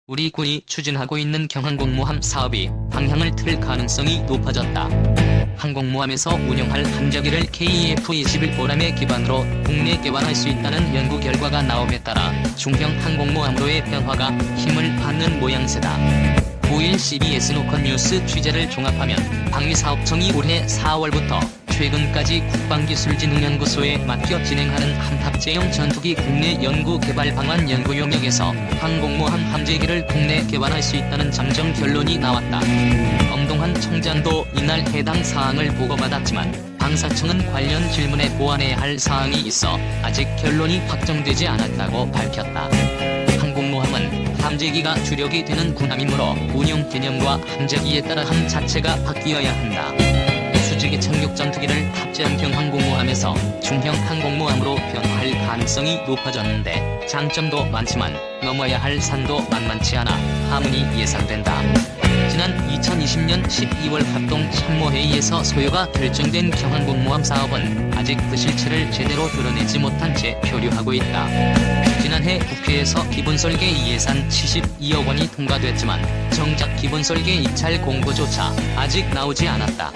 우리 군이 추진하고 있는 경항공모함 사업이 방향을 틀 가능성이 높아졌다. 항공모함에서 운용할 함재기를 KF-21 기반으로 국내 개발할 수 있다는 연구 결과가 나옴에 따라 중형 항공모함으로의 변화가 힘을 받는 모양새다. 5일 CBS 노컷 뉴스 취재를 종합하면 방위사업청이 올해 4월부터 최근까지 국방기술진흥연구소에 맡겨 진행하는 함탑제형 전투기 국내 연구개발 방안 연구 용역에서 항공모함 함재기를 국내 개발할 수 있다는 잠정 결론이 나왔다. 엄동한 청장도 이날 해당 사항을 보고받았지만 방사청은 관련 질문에 보완해야 할 사항이 있어 아직 결론이 확정되지 않았다고 밝혔다. 항공모함은 함재기가 주력이 되는 군함이므로 운용 개념과 함재기에 따라 함 자체가 바뀌어야 한다. 수직의 착륙 전투기를 탑재한 경항공모함에서 중형 항공모함으로 변화할 가능성이 높아졌는데 장점도 많지만 넘어야 할 산도 만만치 않아 하문이 예상된다. 지난 2020년 12월 합동참모회의에서 소요가 결정된 경항공모함 사업은 아직 그 실체를 제대로 드러내지 못한 채 표류하고 있다. 지난해 국회에서 기본설계 예산 72억 원이 통과됐지만 정작 기본설계 입찰 공고조차 아직 나오지 않았다.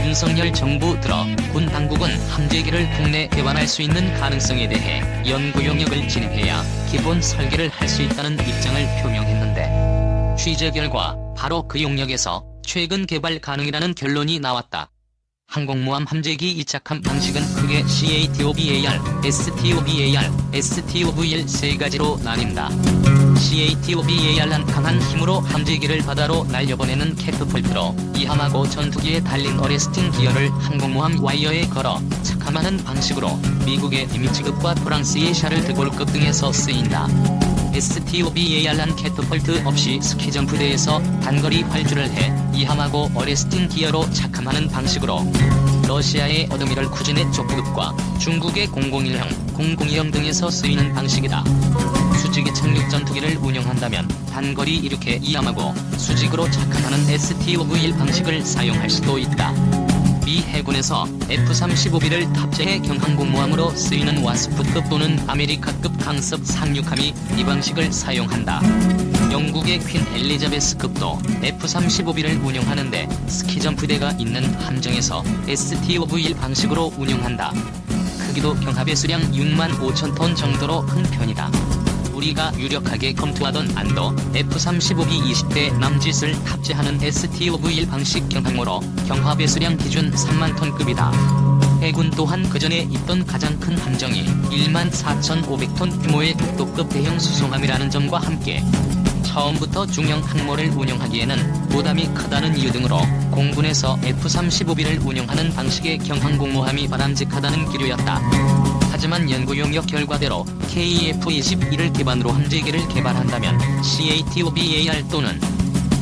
윤석열 정부 들어 군 당국은 함재기를 국내 개발할 수 있는 가능성에 대해 연구 용역을 진행해야 기본 설계를 할 수 있다는 입장을 표명했는데 취재 결과 바로 그 용역에서 최근 개발 가능이라는 결론이 나왔다. 항공모함 함재기 이착함 방식은 크게 CATOBAR, STOBAR, STOVL 세 가지로 나뉜다. CATOBAR은 강한 힘으로 함재기를 바다로 날려보내는 캐터펄트로 이함하고 전투기에 달린 어레스팅 기어를 항공모함 와이어에 걸어 착함하는 방식으로 미국의 니미츠급과 프랑스의 샤를 드골급 등에서 쓰인다. STOBAR은 캐터펄트 없이 스키점프대에서 단거리 활주를 해 이함하고 어레스팅 기어로 착함하는 방식으로 러시아의 어드미럴 쿠즈네 초프급과 중국의 001형, 002형 등에서 쓰이는 방식이다. 수직의 착륙 전투기를 운영한다면 단거리 이륙해 이함하고 수직으로 착함하는 STOVL 방식을 사용할 수도 있다. 미 해군에서 F-35B를 탑재해 경항공모함으로 쓰이는 와스프급 또는 아메리카급 강습 상륙함이 이 방식을 사용한다. 영국의 퀸 엘리자베스급도 F-35B를 운용하는데 스키점프대가 있는 함정에서 STOVL 방식으로 운용한다. 크기도 경합의 수량 6만 5천 톤 정도로 큰 편이다. 우리가 유력하게 검토하던 안도 F-35B 20대 남짓을 탑재하는 STOVL 방식 경항모로 경합의 수량 기준 3만 톤급이다. 해군 또한 그전에 있던 가장 큰 함정이 1만 4,500톤 규모의 독도급 대형 수송함이라는 점과 함께 처음부터 중형 항모를 운용하기에는 부담이 크다는 이유 등으로 공군에서 F-35B를 운용하는 방식의 경항공모함이 바람직하다는 기류였다. 하지만 연구 용역 결과대로 KF-21을 기반으로 함재기를 개발한다면 CATOBAR 또는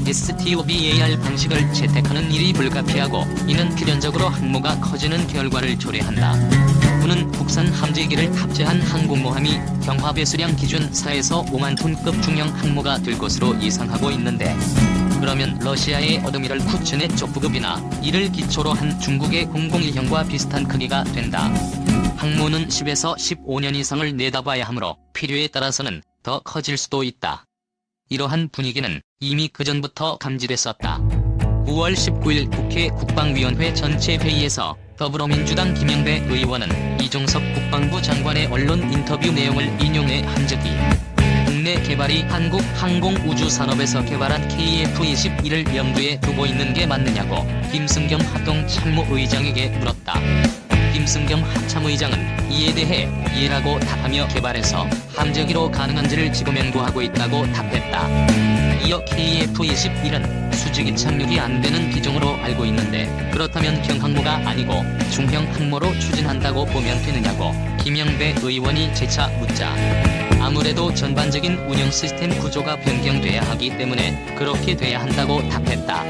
STOBAR 방식을 채택하는 일이 불가피하고 이는 필연적으로 항모가 커지는 결과를 초래한다. 군은 국산 함재기를 탑재한 항공모함이 경합의 수량 기준 4에서 5만 톤급 중형 항모가 될 것으로 예상하고 있는데 그러면 러시아의 어드미럴 쿠츠네 초프급이나 이를 기초로 한 중국의 001형과 비슷한 크기가 된다. 항모는 10에서 15년 이상을 내다봐야 하므로 필요에 따라서는 더 커질 수도 있다. 이러한 분위기는 이미 그전부터 감지됐었다. 9월 19일 국회 국방위원회 전체 회의에서 더불어민주당 김영배 의원은 이종석 국방부 장관의 언론 인터뷰 내용을 인용해 함재기 국내 개발이 한국 항공우주산업에서 개발한 KF-21을 염두에 두고 있는 게 맞느냐고 김승겸 합동참모의장에게 물었다. 김승겸 합참의장은 이에 대해 예라고 답하며 개발해서 함재기로 가능한지를 지금 연구하고 있다고 답했다. 이어 KF-21은 수직이 착륙이 안 되는 기종으로 알고 있는데 그렇다면 경항모가 아니고 중형 항모로 추진한다고 보면 되느냐고 김영배 의원이 재차 묻자 아무래도 전반적인 운영 시스템 구조가 변경돼야 하기 때문에 그렇게 돼야 한다고 답했다.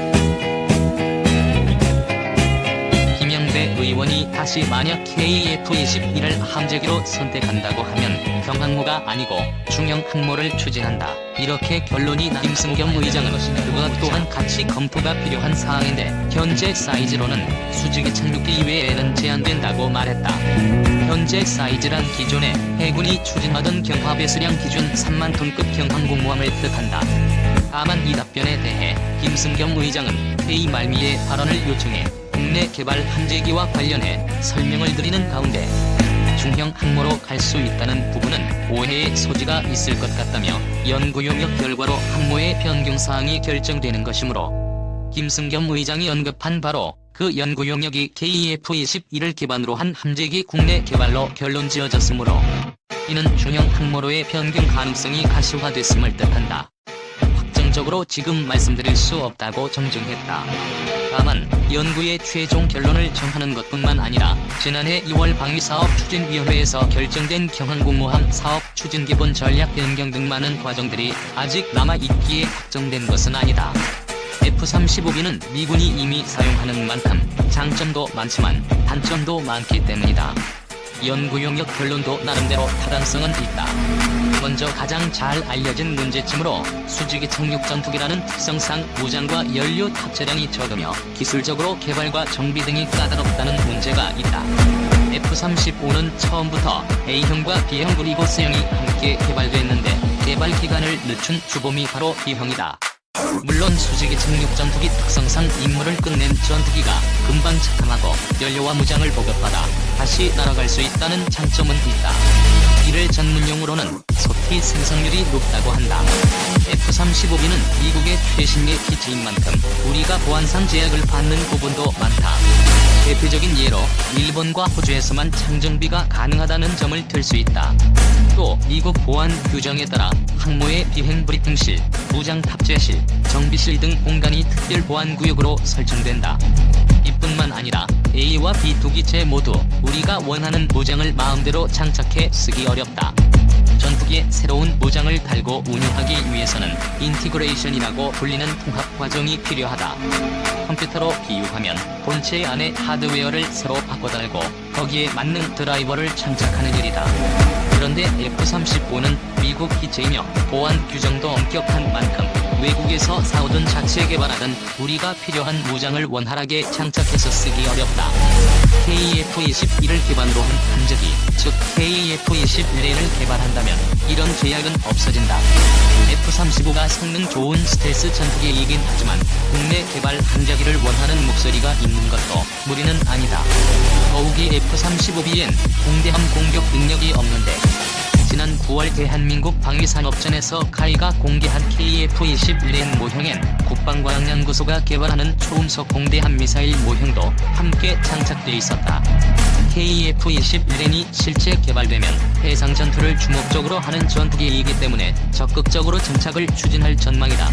김영배 의원이 다시 만약 KF-21을 함재기로 선택한다고 하면 경항모가 아니고 중형 항모를 추진한다. 이렇게 결론이 나. 김승겸 의장은 그것 또한 같이 검토가 필요한 사항인데 현재 사이즈로는 수직의 착륙기 이외에는 제한된다고 말했다. 현재 사이즈란 기존에 해군이 추진하던 경하 배수량 기준 3만 톤급 경항공모함을 뜻한다. 다만 이 답변에 대해 김승겸 의장은 회의 말미에 발언을 요청해 국내 개발 함재기와 관련해 설명을 드리는 가운데 중형 항모로 갈 수 있다는 부분은 오해의 소지가 있을 것 같다며 연구 용역 결과로 항모의 변경사항이 결정되는 것이므로 김승겸 의장이 언급한 바로 그 연구 용역이 KF-21을 기반으로 한 함재기 국내 개발로 결론 지어졌으므로 이는 중형 항모로의 변경 가능성이 가시화됐음을 뜻한다. 확정적으로 지금 말씀드릴 수 없다고 정정했다. 다만 연구의 최종 결론을 정하는 것뿐만 아니라 지난해 2월 방위사업추진위원회에서 결정된 경항공모함 사업 추진 기본 전략 변경 등 많은 과정들이 아직 남아있기에 확정된 것은 아니다. F-35B는 미군이 이미 사용하는 만큼 장점도 많지만 단점도 많기 때문이다. 연구 용역 결론도 나름대로 타당성은 있다. 먼저 가장 잘 알려진 문제점으로 수직의 착륙 전투기라는 특성상 무장과 연료 탑재량이 적으며 기술적으로 개발과 정비 등이 까다롭다는 문제가 있다. F-35는 처음부터 A형과 B형 그리고 C형이 함께 개발됐는데 개발 기간을 늦춘 주범이 바로 B형이다. 물론 수직의 착륙 전투기 특성상 임무를 끝낸 전투기가 금방 착함하고 연료와 무장을 보급받아 다시 날아갈 수 있다는 장점은 있다. 이를 전문용어로는 소티 생성률이 높다고 한다. F-35B는 미국의 최신의 기체인 만큼 우리가 보안상 제약을 받는 부분도 많다. 대표적인 예로 일본과 호주에서만 창정비가 가능하다는 점을 들 수 있다. 또 미국 보안 규정에 따라 항모의 비행 브리핑실, 무장 탑재실, 정비실 등 공간이 특별 보안 구역으로 설정된다. 이뿐만 아니라 A와 B 두 기체 모두 우리가 원하는 무장을 마음대로 장착해 쓰기 어렵다. 전투기에 새로운 무장을 달고 운용하기 위해서는 인티그레이션이라고 불리는 통합 과정이 필요하다. 컴퓨터로 비유하면 본체 안에 하드웨어를 새로 바꿔달고 거기에 맞는 드라이버를 장착하는 일이다. 그런데 F-35는 미국 기체이며 보안 규정도 엄격한 만큼 외국에서 사오든 자체 개발하든 우리가 필요한 무장을 원활하게 장착해서 쓰기 어렵다. KF-21을 기반으로 한 함재기, 즉 KF-21을 개발한다면 이런 제약은 없어진다. F-35가 성능 좋은 스텔스 전투기이긴 하지만 국내 개발 함재기를 원하는 목소리가 있는 것도 무리는 아니다. 더욱이 F-35B엔 공대함 공격 능력이 없는데 지난 9월 대한민국 방위산업전에서 카이가 공개한 KF-21N 모형엔 국방과학연구소가 개발하는 초음속 공대함 미사일 모형도 함께 장착돼 있었다. KF-21N이 실제 개발되면 해상 전투를 주목적으로 하는 전투기이기 때문에 적극적으로 정착을 추진할 전망이다.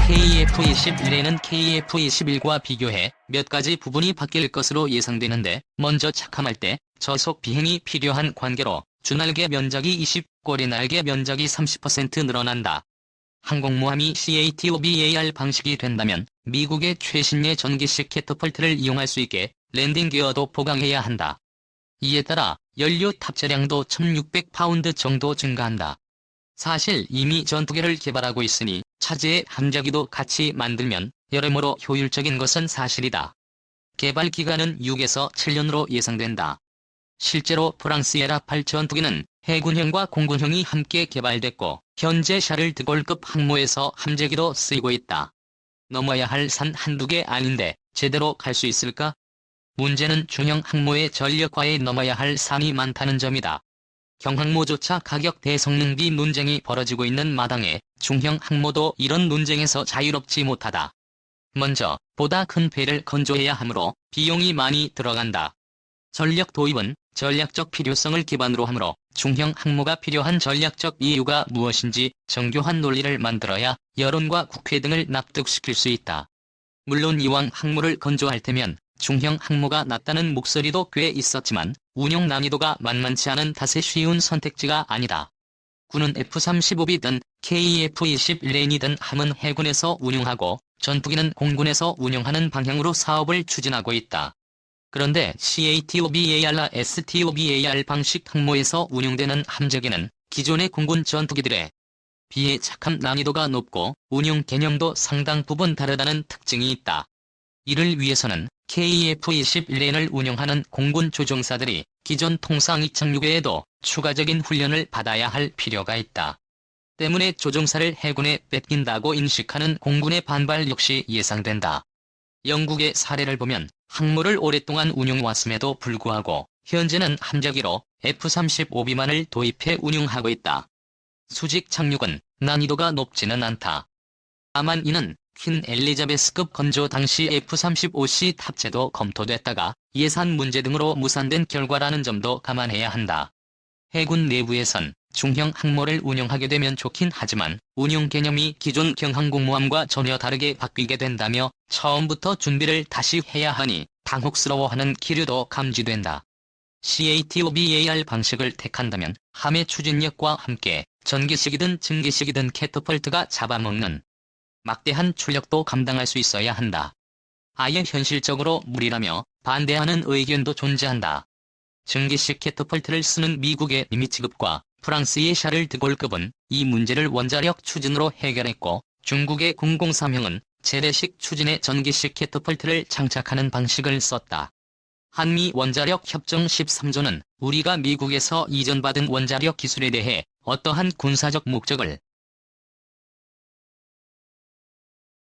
KF-21N은 KF-21과 비교해 몇 가지 부분이 바뀔 것으로 예상되는데 먼저 착함할 때 저속 비행이 필요한 관계로 주날개 면적이 20, 꼬리날개 면적이 30% 늘어난다. 항공모함이 CATOBAR 방식이 된다면 미국의 최신의 전기식 캐터펄트를 이용할 수 있게 랜딩 기어도 보강해야 한다. 이에 따라 연료 탑재량도 1600파운드 정도 증가한다. 사실 이미 전투기를 개발하고 있으니 차제의 함재기도 같이 만들면 여러모로 효율적인 것은 사실이다. 개발 기간은 6에서 7년으로 예상된다. 실제로 프랑스의 라팔 전투기는 해군형과 공군형이 함께 개발됐고 현재 샤를 드골급 항모에서 함재기로 쓰이고 있다. 넘어야 할 산 한두 개 아닌데 제대로 갈 수 있을까? 문제는 중형 항모의 전력화에 넘어야 할 산이 많다는 점이다. 경항모조차 가격 대성능비 논쟁이 벌어지고 있는 마당에 중형 항모도 이런 논쟁에서 자유롭지 못하다. 먼저 보다 큰 배를 건조해야 하므로 비용이 많이 들어간다. 전력 도입은 전략적 필요성을 기반으로 하므로 중형 항모가 필요한 전략적 이유가 무엇인지 정교한 논리를 만들어야 여론과 국회 등을 납득시킬 수 있다. 물론 이왕 항모를 건조할 테면 중형 항모가 낫다는 목소리도 꽤 있었지만 운용 난이도가 만만치 않은 탓에 쉬운 선택지가 아니다. 군은 F-35B든 KF-21N이든 함은 해군에서 운용하고 전투기는 공군에서 운용하는 방향으로 사업을 추진하고 있다. 그런데 CATOBAR과 STOBAR 방식 항모에서 운용되는 함재기는 기존의 공군 전투기들에 비해 착함 난이도가 높고 운용 개념도 상당 부분 다르다는 특징이 있다. 이를 위해서는 KF-21N을 운용하는 공군 조종사들이 기존 통상 이착륙 외에도 추가적인 훈련을 받아야 할 필요가 있다. 때문에 조종사를 해군에 뺏긴다고 인식하는 공군의 반발 역시 예상된다. 영국의 사례를 보면 항모를 오랫동안 운용해왔음에도 불구하고 현재는 함재기로 F-35B만을 도입해 운용하고 있다. 수직 착륙은 난이도가 높지는 않다. 다만 이는 퀸 엘리자베스급 건조 당시 F-35C 탑재도 검토됐다가 예산 문제 등으로 무산된 결과라는 점도 감안해야 한다. 해군 내부에선 중형 항모를 운용하게 되면 좋긴 하지만 운용 개념이 기존 경항공모함과 전혀 다르게 바뀌게 된다며 처음부터 준비를 다시 해야 하니 당혹스러워하는 기류도 감지된다. CATOBAR 방식을 택한다면 함의 추진력과 함께 전기식이든 증기식이든 캐터펄트가 잡아먹는 막대한 출력도 감당할 수 있어야 한다. 아예 현실적으로 무리라며 반대하는 의견도 존재한다. 증기식 캐터펄트를 쓰는 미국의 니미츠급과 프랑스의 샤를 드골급은 이 문제를 원자력 추진으로 해결했고, 중국의 003형은 재래식 추진의 전기식 캐터펄트를 장착하는 방식을 썼다. 한미 원자력 협정 13조는 우리가 미국에서 이전받은 원자력 기술에 대해 어떠한 군사적 목적을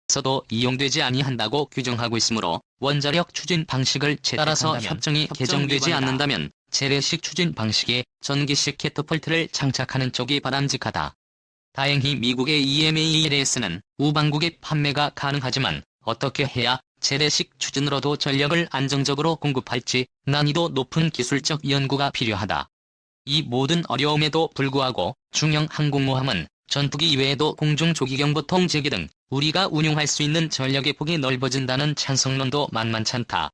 서도 이용되지 아니한다고 규정하고 있으므로 원자력 추진 방식을 따라서 협정이 개정되지 않는다면 재래식 추진 방식에 전기식 캐터펄트를 장착하는 쪽이 바람직하다. 다행히 미국의 EMALS는 우방국에 판매가 가능하지만 어떻게 해야 재래식 추진으로도 전력을 안정적으로 공급할지 난이도 높은 기술적 연구가 필요하다. 이 모든 어려움에도 불구하고 중형 항공모함은 전투기 이외에도 공중조기경보통 제기 등 우리가 운용할 수 있는 전력의 폭이 넓어진다는 찬성론도 만만찮다.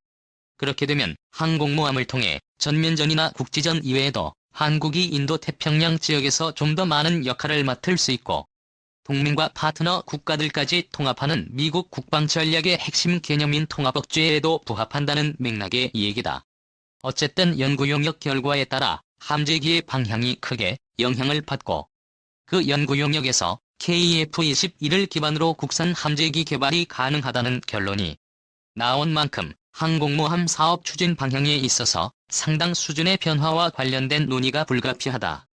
그렇게 되면 항공모함을 통해 전면전이나 국지전 이외에도 한국이 인도태평양 지역에서 좀 더 많은 역할을 맡을 수 있고 동맹과 파트너 국가들까지 통합하는 미국 국방전략의 핵심 개념인 통합억제에도 부합한다는 맥락의 얘기다. 어쨌든 연구 용역 결과에 따라 함재기의 방향이 크게 영향을 받고 그 연구 용역에서 KF-21을 기반으로 국산 함재기 개발이 가능하다는 결론이 나온 만큼 항공모함 사업 추진 방향에 있어서 상당 수준의 변화와 관련된 논의가 불가피하다.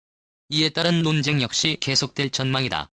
이에 따른 논쟁 역시 계속될 전망이다.